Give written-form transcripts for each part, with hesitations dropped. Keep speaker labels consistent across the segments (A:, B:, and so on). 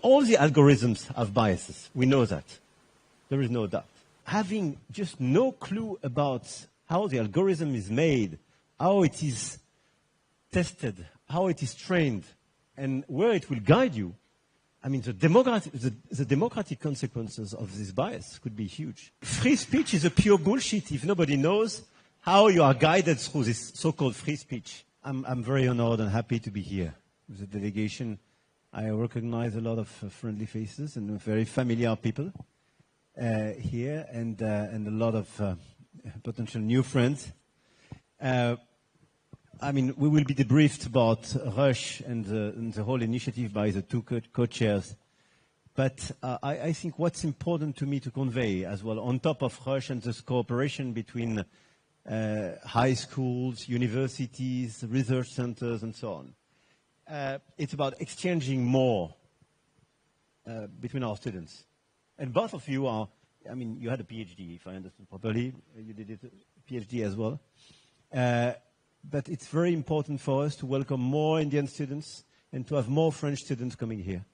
A: all the algorithms have biases. We know that. There is no doubt. Having just no clue about how the algorithm is made, how it is tested, how it is trained, and where it will guide you, I mean, the democratic consequences of this bias could be huge. Free speech is a pure bullshit if nobody knows how you are guided through this so-called free speech. I'm very honored and happy to be here with the delegation. I recognize a lot of friendly faces and very familiar people here, and a lot of potential new friends. I mean, we will be debriefed about Rush and the whole initiative by the two co-chairs. But I think what's important to me to convey as well, on top of Rush and this cooperation between high schools, universities, research centers, and so on, it's about exchanging more between our students. And both of you are, I mean, you had a PhD, if I understand properly. You did a PhD as well. But it's very important for us to welcome more Indian students and to have more French students coming here.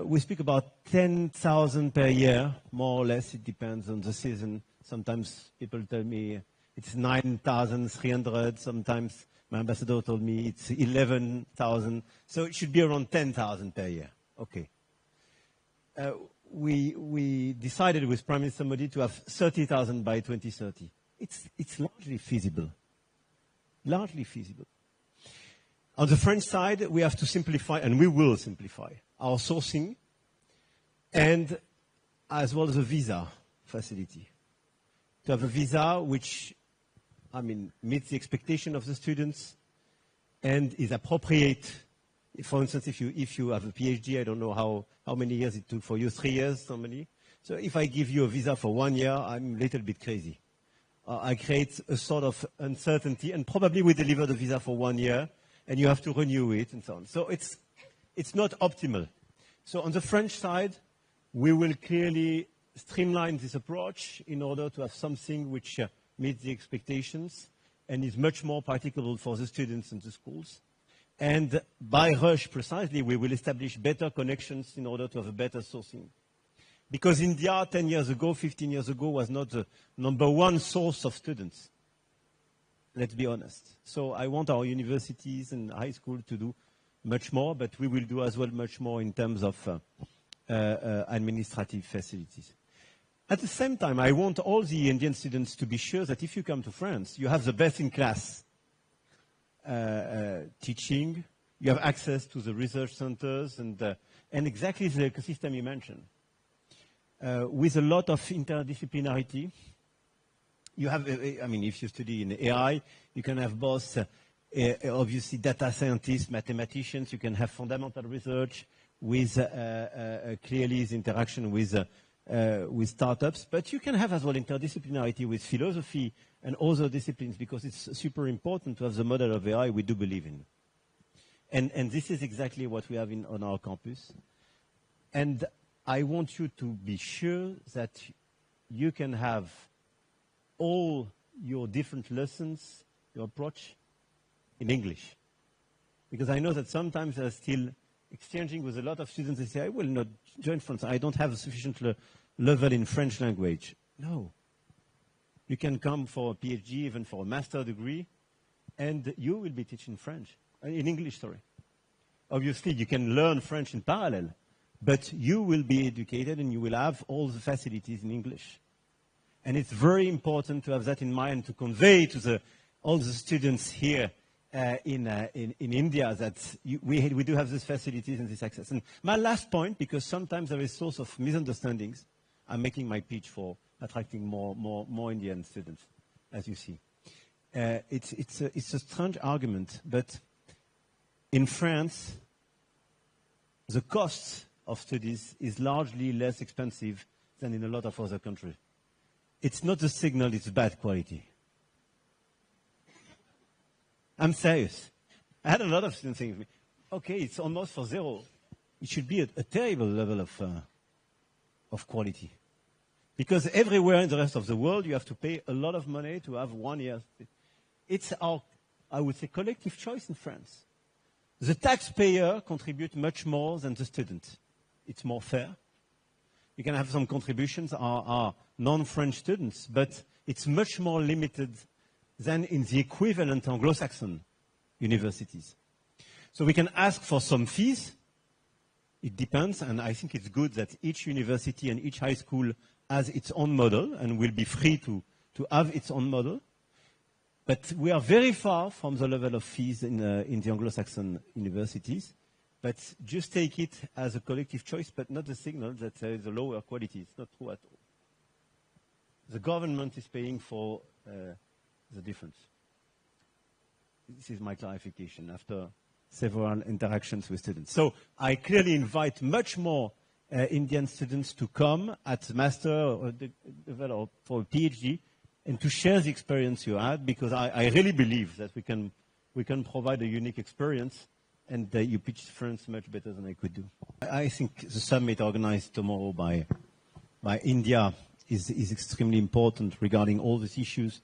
A: We speak about 10,000 per year, more or less. It depends on the season. Sometimes people tell me it's 9,300. Sometimes my ambassador told me it's 11,000. So it should be around 10,000 per year. Okay. We decided with Prime Minister Modi to have 30,000 by 2030. It's largely feasible. Largely feasible. On the French side, we have to simplify, and we will simplify, our sourcing, and as well as a visa facility. To have a visa which, I mean, meets the expectation of the students and is appropriate. For instance, if you have a PhD, I don't know how many years it took for you, 3 years, so many. So if I give you a visa for 1 year, I'm a little bit crazy. I create a sort of uncertainty, and probably we deliver the visa for 1 year, and you have to renew it, and so on. So it's not optimal. So on the French side, we will clearly streamline this approach in order to have something which meets the expectations and is much more practicable for the students and the schools. And by Rush, precisely, we will establish better connections in order to have a better sourcing. Because India, 10 years ago, 15 years ago, was not the #1 source of students. Let's be honest. So I want our universities and high school to do much more, but we will do as well much more in terms of administrative facilities. At the same time, I want all the Indian students to be sure that if you come to France, you have the best-in-class teaching, you have access to the research centers, and exactly the ecosystem you mentioned. With a lot of interdisciplinarity. You have, I mean, if you study in AI, you can have both, obviously, data scientists, mathematicians. You can have fundamental research with clearly the interaction with startups. But you can have as well interdisciplinarity with philosophy and other disciplines, because it's super important to have the model of AI we do believe in. And this is exactly what we have on our campus. And I want you to be sure that you can have all your different lessons, your approach, in English. Because I know that sometimes they're still exchanging with a lot of students. They say, I will not join France. I don't have a sufficient level in French language. No. You can come for a PhD, even for a master degree, and you will be teaching French, in English, sorry. Obviously, you can learn French in parallel. But you will be educated and you will have all the facilities in English. And it's very important to have that in mind, to convey to all the students here in India that we do have these facilities and this access. And my last point, because sometimes there is a source of misunderstandings, I'm making my pitch for attracting more Indian students, as you see. It's a strange argument, but in France, the costs of studies is largely less expensive than in a lot of other countries. It's not the signal, it's bad quality. I'm serious. I had a lot of students saying to me, okay, it's almost for zero. It should be a terrible level of quality. Because everywhere in the rest of the world, you have to pay a lot of money to have 1 year. It's our, I would say, collective choice in France. The taxpayer contributes much more than the student. It's more fair. You can have some contributions are non-French students, but it's much more limited than in the equivalent Anglo-Saxon universities. So we can ask for some fees. It depends, and I think it's good that each university and each high school has its own model and will be free to have its own model. But we are very far from the level of fees in the Anglo-Saxon universities. But just take it as a collective choice, but not a signal that there is a lower quality. It's not true at all. The government is paying for the difference. This is my clarification after several interactions with students. So I clearly invite much more Indian students to come at master or for a PhD and to share the experience you had, because I really believe that we can provide a unique experience, and you pitched France much better than I could do. I think the summit organized tomorrow by India is extremely important regarding all these issues.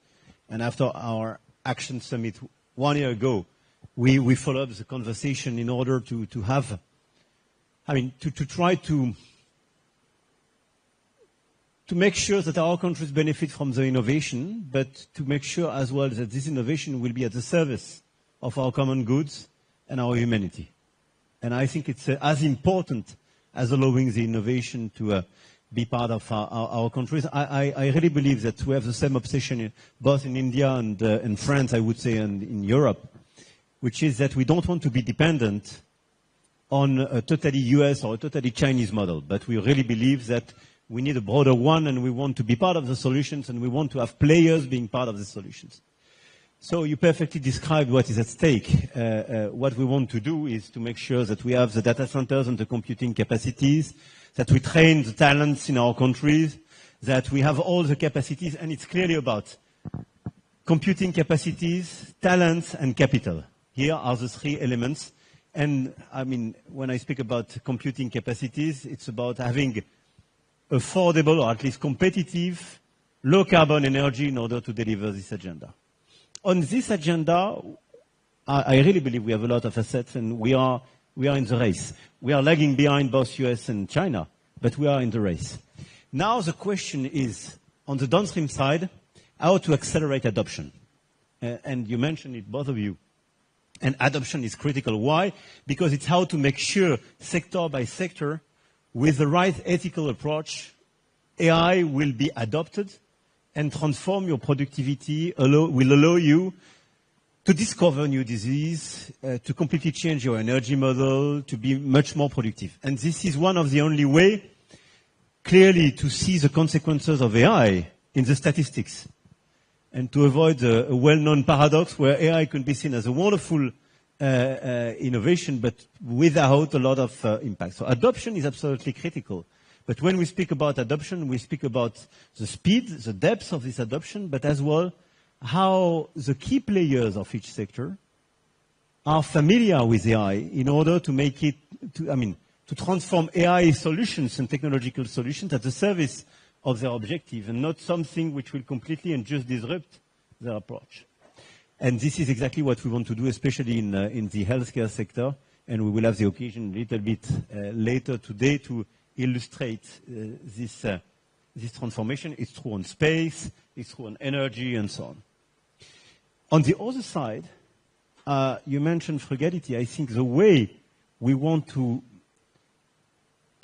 A: And after our action summit 1 year ago, we followed the conversation in order to have, to try to make sure that our countries benefit from the innovation, but to make sure as well that this innovation will be at the service of our common goods and our humanity. And I think it's as important as allowing the innovation to be part of our countries. I really believe that we have the same obsession both in India and in France, I would say, and in Europe, which is that we don't want to be dependent on a totally US or a totally Chinese model, but we really believe that we need a broader one, and we want to be part of the solutions, and we want to have players being part of the solutions. So you perfectly described what is at stake. What we want to do is to make sure that we have the data centers and the computing capacities, that we train the talents in our countries, that we have all the capacities, and it's clearly about computing capacities, talents, and capital. Here are the three elements. And when I speak about computing capacities, it's about having affordable, or at least competitive, low-carbon energy in order to deliver this agenda. On this agenda, I really believe we have a lot of assets, and we are in the race. We are lagging behind both US and China, but we are in the race. Now the question is, on the downstream side, how to accelerate adoption. And you mentioned it, both of you. And adoption is critical. Why? Because it's how to make sure, sector by sector, with the right ethical approach, AI will be adopted and transform your productivity, will allow you to discover new disease, to completely change your energy model, to be much more productive. And this is one of the only way, clearly, to see the consequences of AI in the statistics, and to avoid a well-known paradox where AI can be seen as a wonderful innovation, but without a lot of impact. So adoption is absolutely critical. But when we speak about adoption, we speak about the speed, the depth of this adoption, but as well how the key players of each sector are familiar with AI in order to make it, to transform AI solutions and technological solutions at the service of their objective, and not something which will completely and just disrupt their approach. And this is exactly what we want to do, especially in the healthcare sector, and we will have the occasion a little bit later today to illustrate this transformation. It's true on space, it's true on energy, and so on. On the other side, you mentioned frugality. I think the way we want to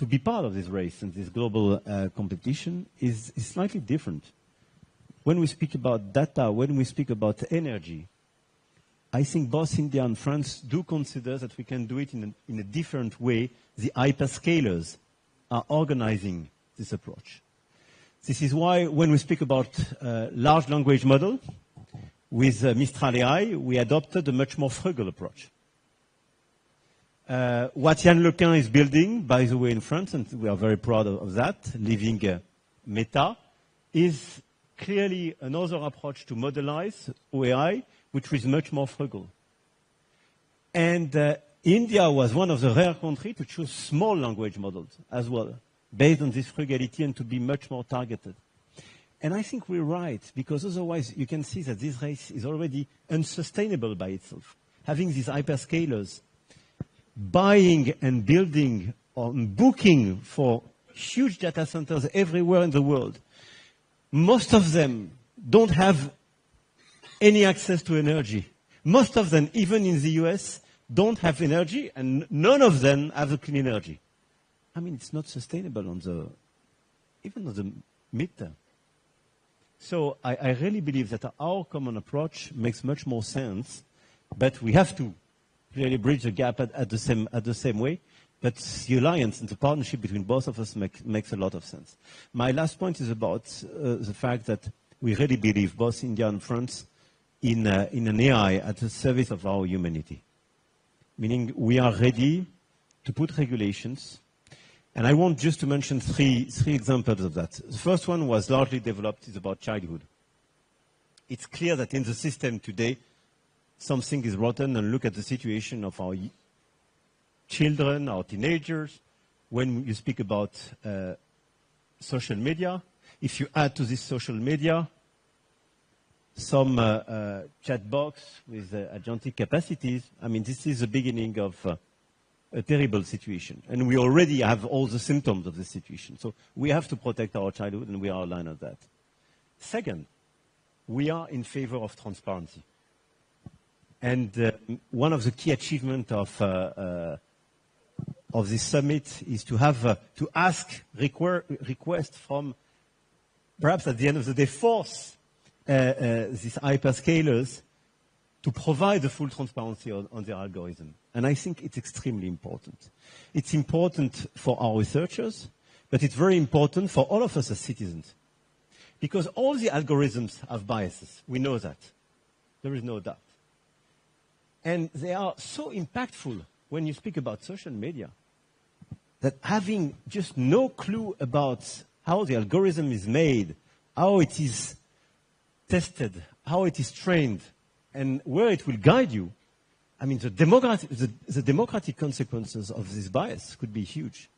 A: be part of this race and this global competition is slightly different. When we speak about data, when we speak about energy, I think both India and France do consider that we can do it in a different way. The hyperscalers are organizing this approach. This is why when we speak about large language model, with Mistral AI, we adopted a much more frugal approach. What Yann Lequin is building, by the way, in France, and we are very proud of that, leaving Meta, is clearly another approach to modelize AI, which is much more frugal. And India was one of the rare countries to choose small language models as well, based on this frugality and to be much more targeted. And I think we're right, because otherwise you can see that this race is already unsustainable by itself. Having these hyperscalers buying and building or booking for huge data centers everywhere in the world. Most of them don't have any access to energy. Most of them, even in the US, don't have energy, and none of them have a clean energy. I mean, it's not sustainable even on the midterm. So I really believe that our common approach makes much more sense, but we have to really bridge the gap at the same way. But the alliance and the partnership between both of us makes a lot of sense. My last point is about the fact that we really believe, both India and France, in an AI at the service of our humanity. Meaning we are ready to put regulations. And I want just to mention three examples of that. The first one was largely developed, is about childhood. It's clear that in the system today, something is rotten, and look at the situation of our children, our teenagers. When you speak about social media, if you add to this social media some chat box with agentic capacities, I mean, this is the beginning of a terrible situation. And we already have all the symptoms of this situation. So we have to protect our childhood, and we are aligned on that. Second, we are in favor of transparency. And one of the key achievements of this summit is to have to ask requests from, perhaps at the end of the day, force these hyperscalers to provide the full transparency on their algorithm. And I think it's extremely important. It's important for our researchers, but it's very important for all of us as citizens. Because all the algorithms have biases. We know that. There is no doubt. And they are so impactful when you speak about social media that having just no clue about how the algorithm is made, how it is tested, how it is trained, and where it will guide you, I mean, the democratic consequences of this bias could be huge.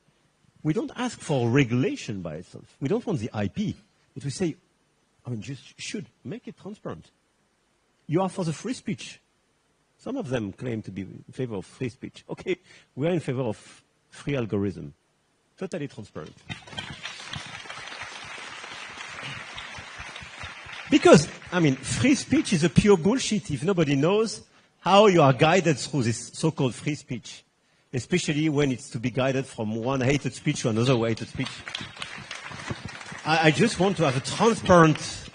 A: We don't ask for regulation by itself. We don't want the IP. But we say, I mean, just should make it transparent. You are for the free speech. Some of them claim to be in favor of free speech. Okay, we are in favor of free algorithm. Totally transparent. Because, I mean, free speech is a pure bullshit if nobody knows how you are guided through this so-called free speech, especially when it's to be guided from one hated speech to another hated speech. I just want to have a transparent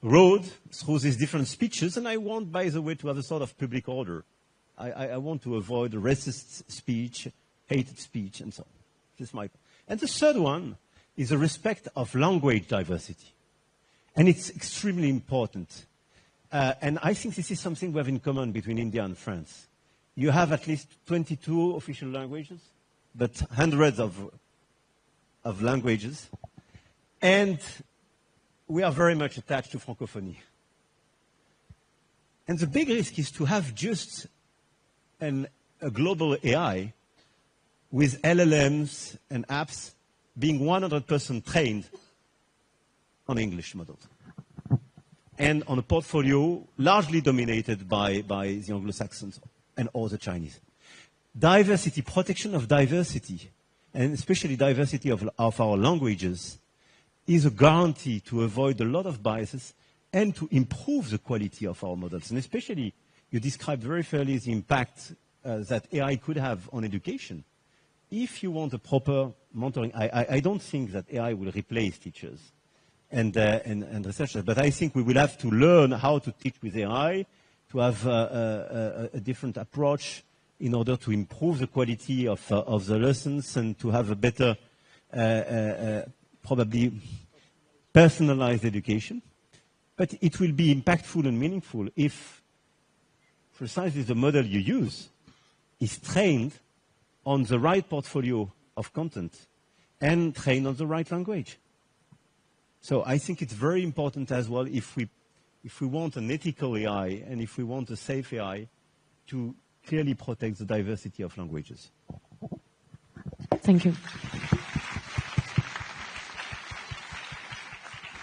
A: road through these different speeches, and I want, by the way, to have a sort of public order. I want to avoid racist speech, hated speech, and so on. This is my. And the third one is the respect of language diversity. And it's extremely important. And I think this is something we have in common between India and France. You have at least 22 official languages, but hundreds of languages. And we are very much attached to Francophonie. And the big risk is to have just a global AI with LLMs and apps being 100% trained on English models. And on a portfolio largely dominated by the Anglo-Saxons and all the Chinese. Diversity, protection of diversity, and especially diversity of our languages, is a guarantee to avoid a lot of biases and to improve the quality of our models. And especially, you described very fairly the impact that AI could have on education. If you want a proper monitoring, I don't think that AI will replace teachers and researchers, but I think we will have to learn how to teach with AI, to have a different approach in order to improve the quality of the lessons and to have a better, probably personalized education. But it will be impactful and meaningful if precisely the model you use is trained on the right portfolio of content and trained on the right language. So I think it's very important as well if we want an ethical AI and if we want a safe AI to clearly protect the diversity of languages.
B: Thank you.